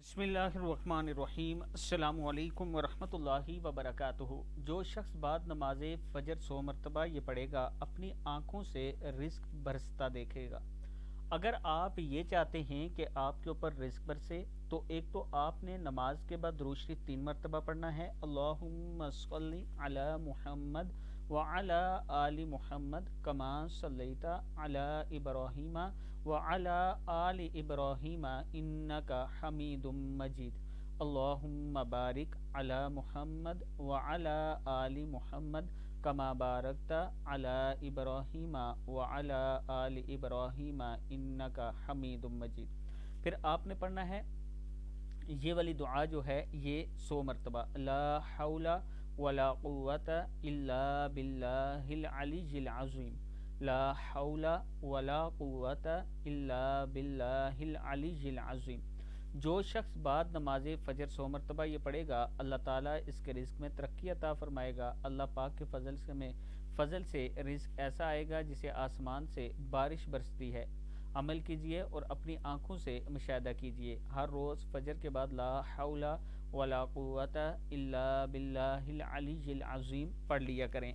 بسم اللہ الرحمن الرحیم، السلام علیکم ورحمۃ اللہ وبرکاتہ۔ جو شخص بعد نماز فجر 100 مرتبہ یہ پڑھے گا اپنی آنکھوں سے رزق برستا دیکھے گا۔ اگر آپ یہ چاہتے ہیں کہ آپ کے اوپر رزق برسے تو ایک تو آپ نے نماز کے بعد درود شریف 3 مرتبہ پڑھنا ہے، اللہم صلی علی محمد وعلی آل محمد کما صلیت علی ابراہیم وعلی آل ابراہیم انک حمید مجید، اللہم بارک علی محمد وعلی آل محمد کما بارکت علی ابراہیم وعلی آل ابراہیم انک حمید مجید۔ پھر آپ نے پڑھنا ہے یہ والی دعا جو ہے یہ 100 مرتبہ، لا حول ولا قوت الا باللہ العلی العظیم، لا حول ولا قوت الا باللہ العلی العظیم۔ جو شخص بعد نماز فجر 100 مرتبہ یہ پڑھے گا اللہ تعالیٰ اس کے رزق میں ترقی عطا فرمائے گا۔ اللہ پاک کے فضل سے رزق ایسا آئے گا جسے آسمان سے بارش برستی ہے۔ عمل کیجئے اور اپنی آنکھوں سے مشاہدہ کیجئے۔ ہر روز فجر کے بعد لا حول ولا قوت الا باللہ العلی العظیم پڑھ لیا کریں۔